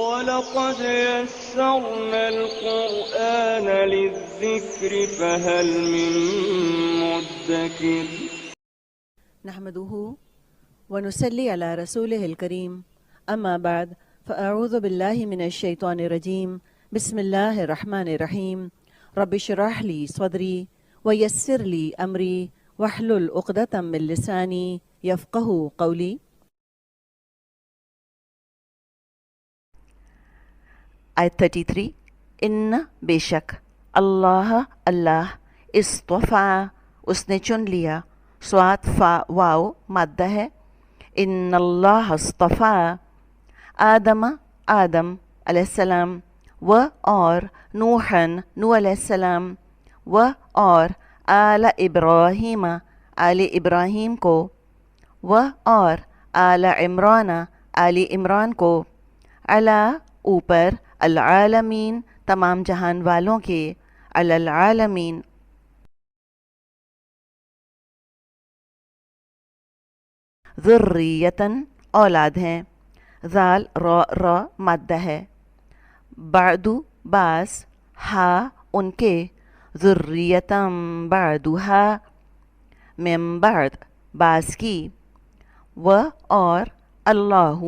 وَلَقَدْ يَسَّرْنَا الْقُرْآنَ لِلذِّكْرِ فَهَلْ مِن مُّدَّكِرٍ نحمده ونصلي على رسوله الكريم أما بعد فأعوذ بالله من الشيطان الرجيم بسم الله الرحمن الرحيم رب اشرح لي صدري ويسر لي أمري واحلل عقدة من لساني يفقه قولي. آیت 33 ان بے شک اللہ اصطفیٰ اس نے چن لیا، صاد فا واو مادہ ہے، ان اللہ اصطفیٰ آدم علیہ السلام و اور نوحن نوح علیہ السلام و اور آل ابراہیم کو و اور آل عمران کو علی اوپر العالمین تمام جہان والوں کے علی العالمین ذریتاً اولاد ہیں، ذال را مادہ ہے، بعدو باس ہا ان کے، ذریتاً بعدہا من بعد باس کی، و اور اللہ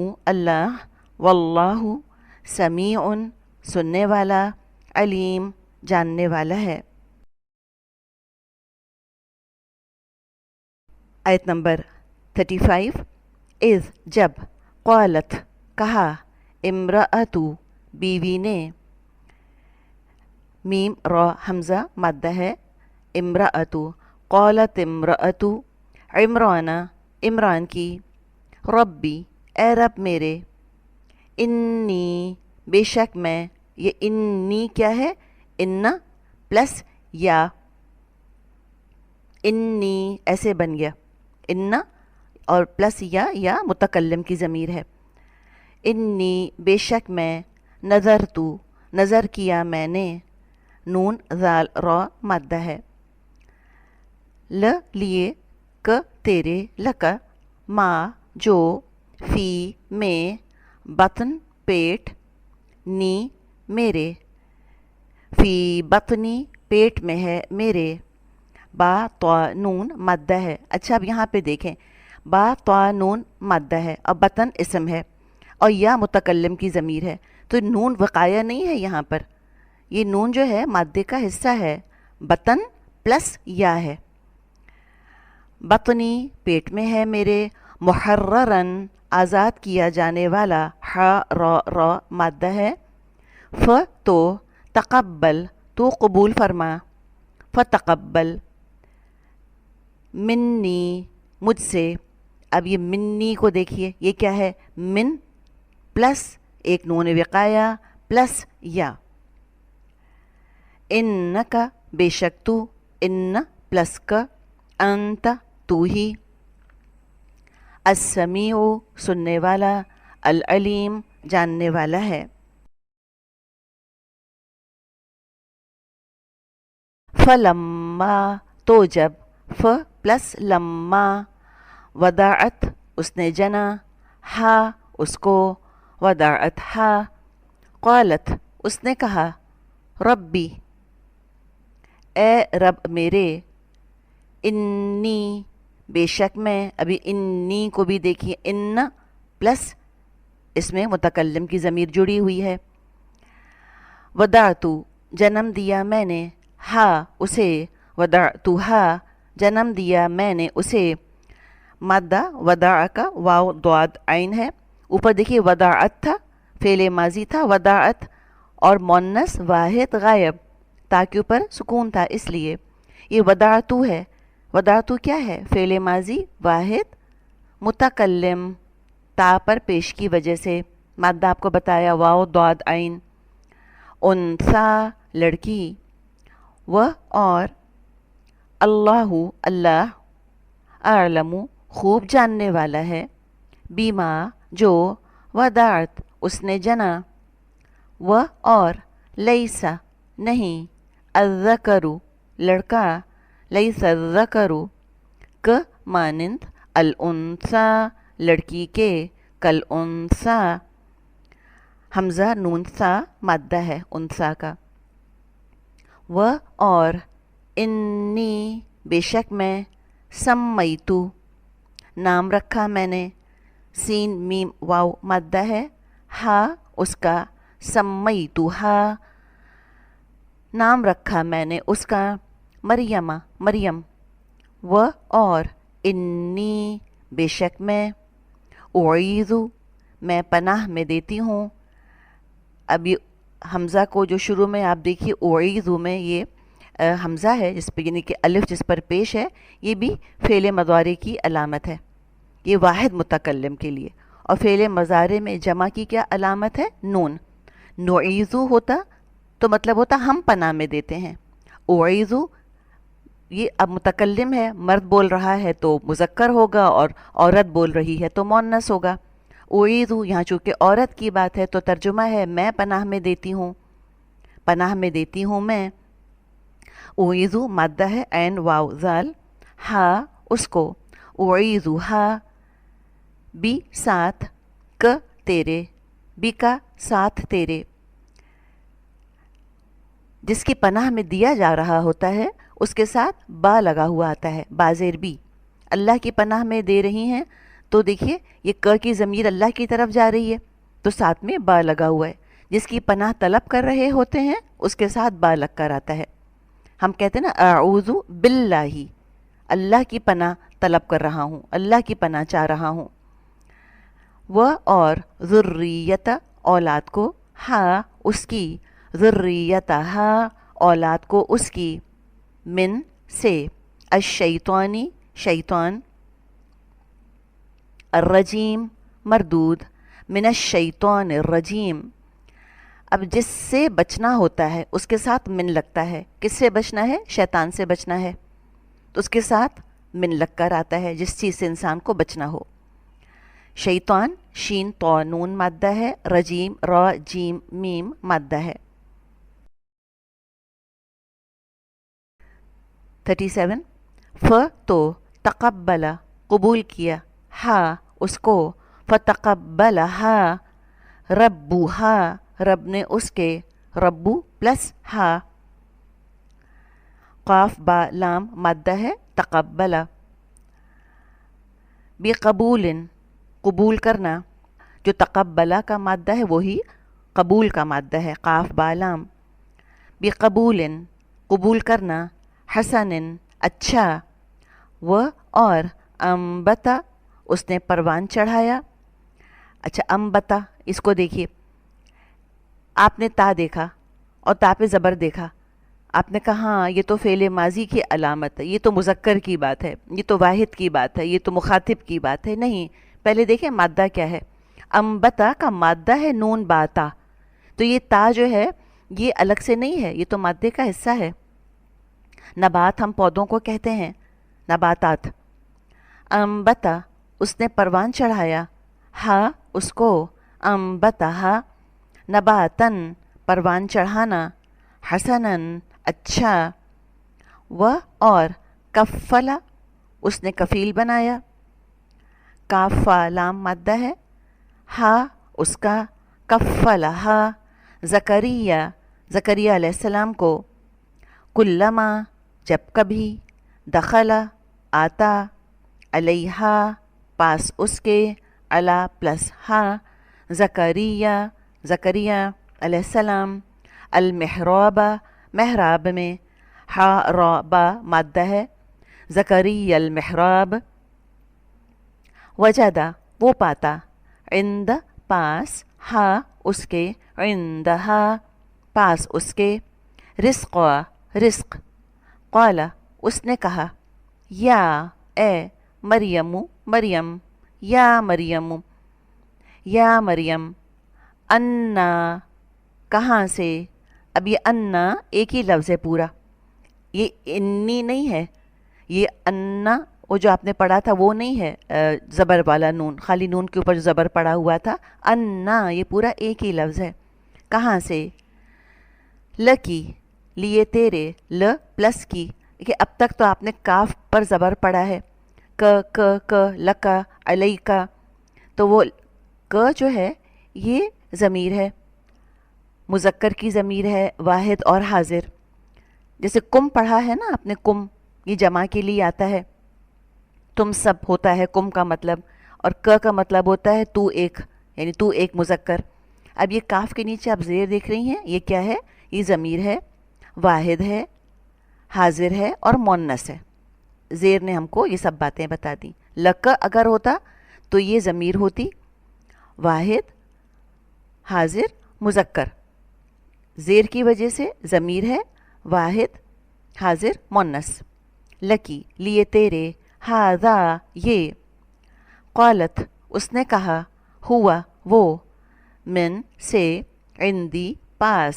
واللہ سمیع سننے والا، علیم جاننے والا ہے۔ آیت نمبر 35 اذ جب قالت کہا امرأتو بیوی نے، میم را حمزہ مادہ ہے، امرأتو قالت امرأتو عمران کی، ربی اے رب میرے، انی بے شک میں، یہ انی کیا ہے، ان پلس یا، انی ایسے بن گیا، ان اور پلس یا متکلم کی ضمیر ہے، انی بے شک میں، نظر کیا میں نے، نون ذال را مادہ ہے، لیے ک تیرے، لک ما جو، فی میں، بطن پیٹ، نی میرے، فی بطنی پیٹ میں ہے میرے، با طا نون مادہ ہے۔ اچھا اب یہاں پہ دیکھیں، با طا نون مادہ ہے اور بطن اسم ہے اور یا متکلم کی ضمیر ہے، تو نون وقایہ نہیں ہے یہاں پر، یہ نون جو ہے مادے کا حصہ ہے، بطن پلس یا ہے، بطنی پیٹ میں ہے میرے، محررن آزاد کیا جانے والا، را مادہ ہے، تو تقبل تو قبول فرما، فتقبل منی مجھ سے، اب یہ منی کو دیکھیے یہ کیا ہے، من پلس ایک نون وقایہ پلس یا، انکا بے شک تو، ان پلس کا، انت تو ہی، السمیع سننے والا، العلیم جاننے والا ہے۔ فلما تو جب، ف پلس لما، وداعت اس نے جنا، ہا اس کو، وداعت ہا، قالت اس نے کہا، ربی اے رب میرے، انی بے شک میں، ابھی انی کو بھی دیکھیے، ان پلس اس میں متکلم کی ضمیر جڑی ہوئی ہے، ودعتو جنم دیا میں نے، ہا اسے، ودعتو ہا جنم دیا میں نے اسے، مادہ وداع کا واو ضاد عین ہے، اوپر دیکھیے وداعت تھا، فعل ماضی تھا وداعت، اور مؤنث واحد غائب، تاکہ اوپر سکون تھا اس لیے یہ ودعتو ہے، ودعتو کیا ہے، فعل ماضی واحد متکلم، تا پر پیش کی وجہ سے، مادہ آپ کو بتایا واو ضاد عین، انثا لڑکی، و اور اللہ اعلم خوب جاننے والا ہے، بیما جو، وداعت اس نے جنا، و اور لیسا نہیں، الذکر لڑکا، لیسا الذکر ک مانند، الانثی لڑکی کے، کل انثی حمزہ نون سا مادہ ہے انسا کا. و اور انی بے شک میں سمیتو نام رکھا میں نے سین میم واو مادہ ہے ہا اس کا سمیتو ہا نام رکھا میں نے اس کا مریم مریم. و اور انی بے شک میں اعیذو میں پناہ میں دیتی ہوں. ابھی حمزہ کو جو شروع میں آپ دیکھیے اعیذو میں یہ حمزہ ہے جس پہ یعنی کہ الف جس پر پیش ہے یہ بھی فعل مضارع کی علامت ہے یہ واحد متکلم کے لیے. اور فعل مضارع میں جمع کی کیا علامت ہے نون. نعیذو ہوتا تو مطلب ہوتا ہم پناہ میں دیتے ہیں. اعیذو یہ اب متکلم ہے مرد بول رہا ہے تو مذکر ہوگا اور عورت بول رہی ہے تو مؤنث ہوگا. اعیذو یہاں چونکہ عورت کی بات ہے تو ترجمہ ہے میں پناہ میں دیتی ہوں پناہ میں دیتی ہوں میں. اعیذو مادہ ہے عین واو زال ہا اس کو اعیذو ہا بی ساتھ ک تیرے بی کا ساتھ تیرے جس کی پناہ میں دیا جا رہا ہوتا ہے اس کے ساتھ با لگا ہوا آتا ہے بازیر بی. اللہ کی پناہ میں دے رہی ہیں تو دیکھیے یہ ک کی ضمیر اللہ کی طرف جا رہی ہے تو ساتھ میں با لگا ہوا ہے. جس کی پناہ طلب کر رہے ہوتے ہیں اس کے ساتھ با لگ کر آتا ہے. ہم کہتے ہیں نا اعوذ باللہ اللہ کی پناہ طلب کر رہا ہوں اللہ کی پناہ چاہ رہا ہوں. و اور ذریت اولاد کو ہا اس کی ذریت ہا اولاد کو اس کی من سے الشیطانی شیطان الرجیم مردود من الشیطان الرجیم. اب جس سے بچنا ہوتا ہے اس کے ساتھ من لگتا ہے. کس سے بچنا ہے شیطان سے بچنا ہے تو اس کے ساتھ من لگ کر آتا ہے جس چیز سے انسان کو بچنا ہو. شیطان شین تو نون مادہ ہے رجیم را جیم میم مادہ ہے. 37 ف تو تقبل قبول کیا ہا اس کو فتقبل ہا ربو ہا رب نے اس کے ربو پلس ہا. قاف با لام مادہ ہے تقبل بقبول قبول کرنا جو تقبلہ کا مادہ ہے وہی قبول کا مادہ ہے قاف با لام. بقبول قبول کرنا حسن اچھا. و اور امبتا اس نے پروان چڑھایا. اچھا امبتا اس کو دیکھیے آپ نے تا دیکھا اور تا پہ زبر دیکھا آپ نے کہا ہاں یہ تو فعل ماضی کی علامت ہے یہ تو مذکر کی بات ہے یہ تو واحد کی بات ہے یہ تو مخاطب کی بات ہے. نہیں پہلے دیکھیں مادہ کیا ہے. امبتا کا مادہ ہے نون باتا تو یہ تا جو ہے یہ الگ سے نہیں ہے یہ تو مادے کا حصہ ہے. نبات ہم پودوں کو کہتے ہیں نباتات. امبتا اس نے پروان چڑھایا ہا اس کو امبتا ہا نباتن پروان چڑھانا حسنن اچھا. و اور کفلا اس نے کفیل بنایا کافا لام مادہ ہے ہا اس کا کفلا ہا زکریہ زکریہ علیہ السلام کو کلما جب کبھی دخلا آتا علیہا پاس اس کے علا پلس ہا زکریہ زکریہ علیہ السلام المحراب محراب میں ہا را با مادہ ہے زکریہ المحراب. وجدہ وہ پاتا عند پاس ہا اس کے عندہا پاس اس کے رزق رزق. قال اس نے کہا یا اے مریم مریم یا مریم یا مریم انا کہاں سے. اب یہ انا ایک ہی لفظ ہے پورا یہ انی نہیں ہے یہ انا وہ جو آپ نے پڑھا تھا وہ نہیں ہے زبر والا نون خالی نون کے اوپر جو زبر پڑا ہوا تھا انا یہ پورا ایک ہی لفظ ہے. کہاں سے لکی لیے تیرے ل پلس کی کہ اب تک تو آپ نے کاف پر زبر پڑا ہے ک لکا علیکا تو وہ ک جو ہے یہ ضمیر ہے، مذکر کی ضمیر ہے، واحد اور حاضر. جیسے کم پڑھا ہے نا آپ نے، کم یہ جمع کے لیے آتا ہے، تم سب ہوتا ہے کم کا مطلب، اور کا مطلب ہوتا ہے تو ایک، یعنی تو ایک مذکر. اب یہ کاف کے نیچے آپ زیر دیکھ رہی ہیں، یہ کیا ہے؟ یہ ضمیر ہے، واحد ہے، حاضر ہے اور مونس ہے. زیر نے ہم کو یہ سب باتیں بتا دیں. لک اگر ہوتا تو یہ ضمیر ہوتی، واحد، حاضر، مذکر. زیر کی وجہ سے ضمیر ہے، واحد، حاضر، مونس. لکی لیے تیرے، ہاذا یہ. قالت اس نے کہا، ہوا وہ، من سے، عندی پاس،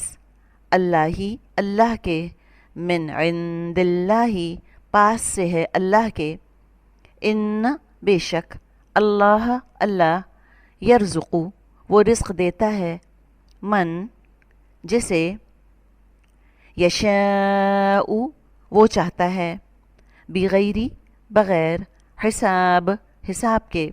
اللہ اللہ کے، من عند اللہ پاس سے ہے اللہ کے. ان بے شک، اللہ اللہ، یرزقو وہ رزق دیتا ہے، من جسے، یشاء وہ چاہتا ہے، بغیری بغیر، حساب حساب کے.